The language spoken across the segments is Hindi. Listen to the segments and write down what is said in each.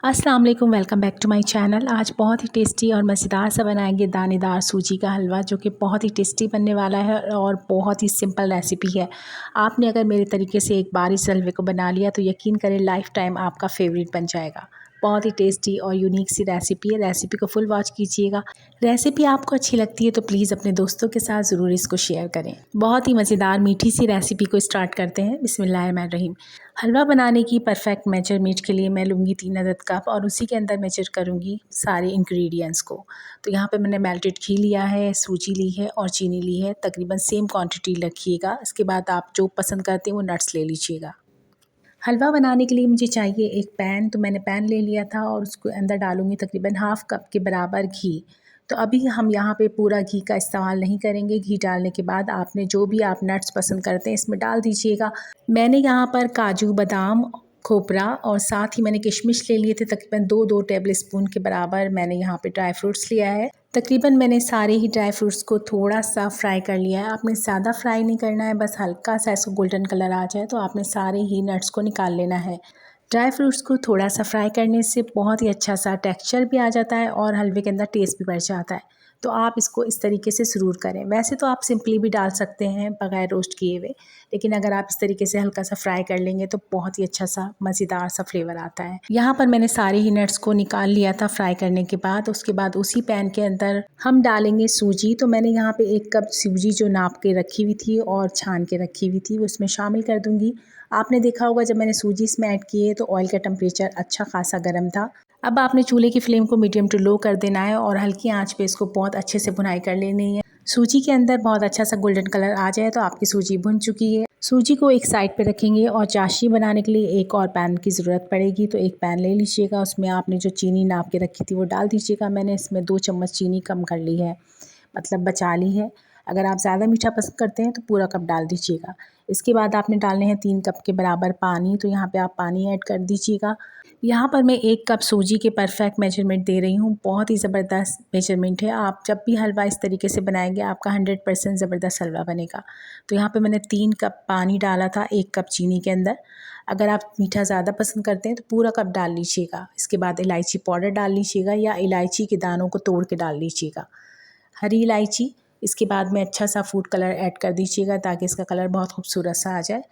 अस्सलाम वालेकुम, welcome back to my channel. आज बहुत ही टेस्टी और मज़ेदार सा बनाएंगे दानेदार सूजी का हलवा, जो कि बहुत ही टेस्टी बनने वाला है और बहुत ही सिंपल रेसिपी है। आपने अगर मेरे तरीके से एक बार इस हलवे को बना लिया तो यकीन करें लाइफ टाइम आपका फेवरेट बन जाएगा। बहुत ही टेस्टी और यूनिक सी रेसिपी है। रेसिपी को फुल वॉच कीजिएगा। रेसिपी आपको अच्छी लगती है तो प्लीज़ अपने दोस्तों के साथ ज़रूर इसको शेयर करें। बहुत ही मज़ेदार मीठी सी रेसिपी को स्टार्ट करते हैं। बिस्मिल्लाहिर्रहमानिर्रहीम। हलवा बनाने की परफेक्ट मेजरमेंट के लिए मैं लूँगी 3 अदद कप और उसी के अंदर मेजर करूँगी सारे इंग्रेडिएंट्स को। तो यहाँ पे मैंने मेल्टेड घी लिया है, सूजी ली है और चीनी ली है। तकरीबन सेम क्वांटिटी रखिएगा। इसके बाद आप जो पसंद करते हैं वो नट्स ले लीजिएगा। हलवा बनाने के लिए मुझे चाहिए एक पैन, तो मैंने पैन ले लिया था और उसके अंदर डालूँगी तकरीबन हाफ़ कप के बराबर घी। तो अभी हम यहाँ पे पूरा घी का इस्तेमाल नहीं करेंगे। घी डालने के बाद आपने जो भी आप नट्स पसंद करते हैं इसमें डाल दीजिएगा। मैंने यहाँ पर काजू, बादाम, खोपरा और साथ ही मैंने किशमिश ले लिए थे। तकरीबन 2-2 टेबल स्पून के बराबर मैंने यहाँ पे ड्राई फ्रूट्स लिया है। तकरीबन मैंने सारे ही ड्राई फ्रूट्स को थोड़ा-सा फ्राई कर लिया है। आपने ज़्यादा फ्राई नहीं करना है, बस हल्का-सा इसको गोल्डन कलर आ जाए तो आपने सारे ही नट्स को निकाल लेना है। ड्राई फ्रूट्स को थोड़ा-सा फ्राई करने से बहुत ही अच्छा-सा टेक्सचर भी आ जाता है और हलवे के अंदर टेस्ट भी बढ़ जाता है। तो आप इसको इस तरीके से ज़रूर करें। वैसे तो आप सिंपली भी डाल सकते हैं बगैर रोस्ट किए हुए, लेकिन अगर आप इस तरीके से हल्का सा फ्राई कर लेंगे तो बहुत ही अच्छा सा मज़ेदार सा फ्लेवर आता है। यहाँ पर मैंने सारे ही नट्स को निकाल लिया था फ्राई करने के बाद। उसके बाद उसी पैन के अंदर हम डालेंगे सूजी। तो मैंने यहाँ पे 1 कप सूजी जो नाप के रखी हुई थी और छान के रखी हुई थी वो इसमें शामिल कर दूँगी। आपने देखा होगा जब मैंने सूजी इसमें ऐड की है तो ऑयल का टेम्परेचर अच्छा खासा गर्म था। अब आपने चूल्हे की फ्लेम को मीडियम टू लो कर देना है और हल्की आंच पे इसको बहुत अच्छे से भुनाई कर लेनी है। सूजी के अंदर बहुत अच्छा सा गोल्डन कलर आ जाए तो आपकी सूजी भुन चुकी है। सूजी को एक साइड पे रखेंगे और चाशनी बनाने के लिए एक और पैन की ज़रूरत पड़ेगी। तो एक पैन ले लीजिएगा, उसमें आपने जो चीनी नाप के रखी थी वो डाल दीजिएगा। मैंने इसमें 2 चम्मच चीनी कम कर ली है, मतलब बचा ली है। अगर आप ज़्यादा मीठा पसंद करते हैं तो पूरा कप डाल दीजिएगा। इसके बाद आपने डालने हैं 3 कप के बराबर पानी। तो यहाँ पे आप पानी ऐड कर दीजिएगा। यहाँ पर मैं 1 कप सूजी के परफेक्ट मेजरमेंट दे रही हूँ। बहुत ही ज़बरदस्त मेजरमेंट है। आप जब भी हलवा इस तरीके से बनाएंगे आपका 100% ज़बरदस्त हलवा बनेगा। तो यहाँ पे मैंने 3 कप पानी डाला था 1 कप चीनी के अंदर। अगर आप मीठा ज़्यादा पसंद करते हैं तो पूरा कप डाल लीजिएगा। इसके बाद इलायची पाउडर डाल लीजिएगा या इलायची के दानों को तोड़ के डाल लीजिएगा, हरी इलायची। इसके बाद में अच्छा सा फूड कलर ऐड कर दीजिएगा ताकि इसका कलर बहुत खूबसूरत सा आ जाए।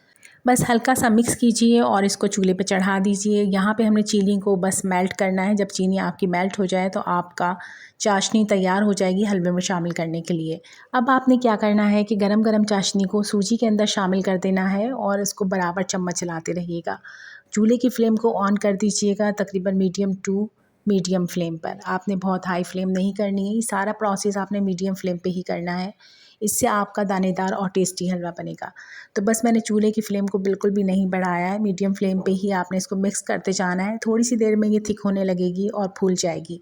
बस हल्का सा मिक्स कीजिए और इसको चूल्हे पे चढ़ा दीजिए। यहाँ पे हमने चीनी को बस मेल्ट करना है। जब चीनी आपकी मेल्ट हो जाए तो आपका चाशनी तैयार हो जाएगी हलवे में शामिल करने के लिए। अब आपने क्या करना है कि गरम गरम चाशनी को सूजी के अंदर शामिल कर देना है और इसको बराबर चम्मच चलाते रहिएगा। चूल्हे की फ्लेम को ऑन कर दीजिएगा तकरीबन मीडियम टू मीडियम फ्लेम पर। आपने बहुत हाई फ्लेम नहीं करनी है। ये सारा प्रोसेस आपने मीडियम फ्लेम पे ही करना है। इससे आपका दानेदार और टेस्टी हलवा बनेगा। तो बस मैंने चूल्हे की फ्लेम को बिल्कुल भी नहीं बढ़ाया है, मीडियम फ्लेम पे ही आपने इसको मिक्स करते जाना है। थोड़ी सी देर में ये थिक होने लगेगी और फूल जाएगी।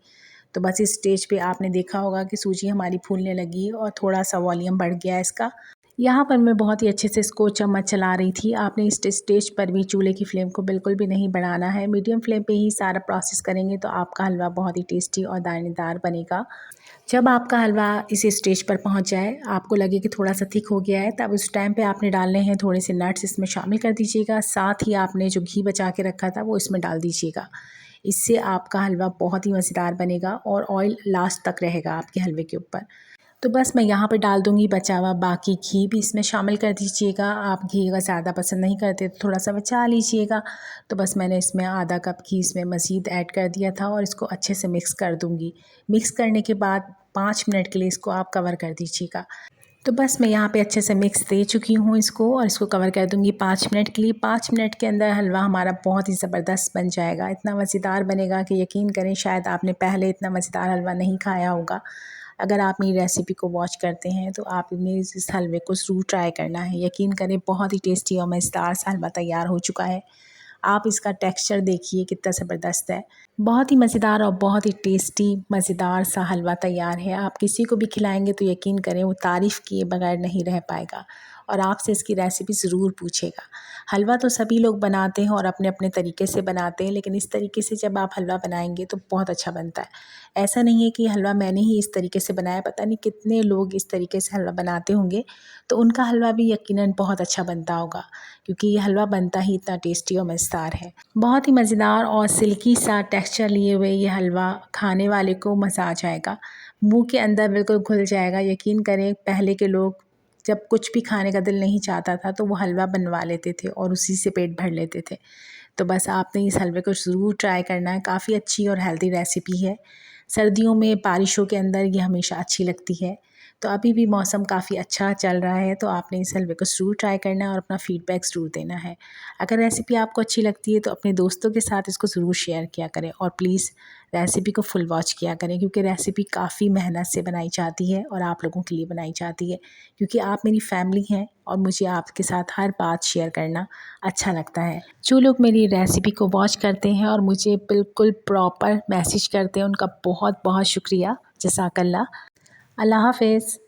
तो बस इस स्टेज पे आपने देखा होगा कि सूजी हमारी फूलने लगी और थोड़ा सा वॉल्यूम बढ़ गया है इसका। यहाँ पर मैं बहुत ही अच्छे से इसको चम्मच चला रही थी। आपने इस स्टेज पर भी चूल्हे की फ्लेम को बिल्कुल भी नहीं बढ़ाना है। मीडियम फ्लेम पे ही सारा प्रोसेस करेंगे तो आपका हलवा बहुत ही टेस्टी और दानेदार बनेगा। जब आपका हलवा इस स्टेज पर पहुंच जाए, आपको लगे कि थोड़ा सा थिक हो गया है, तब उस टाइम पे आपने डालने हैं थोड़े से नट्स, इसमें शामिल कर दीजिएगा। साथ ही आपने जो घी बचा के रखा था वो इसमें डाल दीजिएगा। इससे आपका हलवा बहुत ही मज़ेदार बनेगा और ऑयल लास्ट तक रहेगा आपके हलवे के ऊपर। तो बस मैं यहाँ पर डाल दूँगी बचा हुआ बाकी घी भी इसमें शामिल कर दीजिएगा। आप घी अगर ज़्यादा पसंद नहीं करते तो थोड़ा सा बचा लीजिएगा। तो बस मैंने इसमें आधा कप घी इसमें मज़ीद ऐड कर दिया था और इसको अच्छे से मिक्स कर दूँगी। मिक्स करने के बाद 5 मिनट के लिए इसको आप कवर कर दीजिएगा। तो बस मैं यहाँ पे अच्छे से मिक्स दे चुकी हूँ इसको और इसको कवर कर दूँगी 5 मिनट के लिए। 5 मिनट के अंदर हलवा हमारा बहुत ही ज़बरदस्त बन जाएगा। इतना मज़ेदार बनेगा कि यकीन करें शायद आपने पहले इतना मज़ेदार हलवा नहीं खाया होगा। अगर आप मेरी रेसिपी को वॉच करते हैं तो आप मेरे इस हलवे को ज़रूर ट्राई करना है। यकीन करें बहुत ही टेस्टी और मज़ेदार सा हलवा तैयार हो चुका है। आप इसका टेक्सचर देखिए कितना ज़बरदस्त है। बहुत ही मज़ेदार और बहुत ही टेस्टी मज़ेदार सा हलवा तैयार है। आप किसी को भी खिलाएंगे तो यकीन करें वो तारीफ़ किए बगैर नहीं रह पाएगा। और आपसे इसकी रेसिपी ज़रूर पूछेगा। हलवा तो सभी लोग बनाते हैं और अपने अपने तरीके से बनाते हैं, लेकिन इस तरीके से जब आप हलवा बनाएंगे तो बहुत अच्छा बनता है। ऐसा नहीं है कि हलवा मैंने ही इस तरीके से बनाया, पता नहीं कितने लोग इस तरीके से हलवा बनाते होंगे, तो उनका हलवा भी यकीनन बहुत अच्छा बनता होगा, क्योंकि ये हलवा बनता ही इतना टेस्टी और मज़ेदार है। बहुत ही मज़ेदार और सिल्की सा टेक्सचर लिए हुए ये हलवा खाने वाले को मज़ा आ जाएगा, मुंह के अंदर बिल्कुल घुल जाएगा। यकीन करें, पहले के लोग जब कुछ भी खाने का दिल नहीं चाहता था तो वो हलवा बनवा लेते थे और उसी से पेट भर लेते थे। तो बस आपने इस हलवे को ज़रूर ट्राई करना है, काफ़ी अच्छी और हेल्दी रेसिपी है। सर्दियों में बारिशों के अंदर ये हमेशा अच्छी लगती है। तो अभी भी मौसम काफ़ी अच्छा चल रहा है, तो आपने इस हलवे को ज़रूर ट्राई करना है और अपना फ़ीडबैक ज़रूर देना है। अगर रेसिपी आपको अच्छी लगती है तो अपने दोस्तों के साथ इसको ज़रूर शेयर किया करें और प्लीज़ रेसिपी को फुल वॉच किया करें, क्योंकि रेसिपी काफ़ी मेहनत से बनाई जाती है और आप लोगों के लिए बनाई जाती है, क्योंकि आप मेरी फैमिली हैं और मुझे आपके साथ हर बात शेयर करना अच्छा लगता है। जो लोग मेरी रेसिपी को वॉच करते हैं और मुझे बिल्कुल प्रॉपर मैसेज करते हैं, उनका बहुत बहुत शुक्रिया। जज़ाकल्लाह। अल्लाह हाफ़िज़।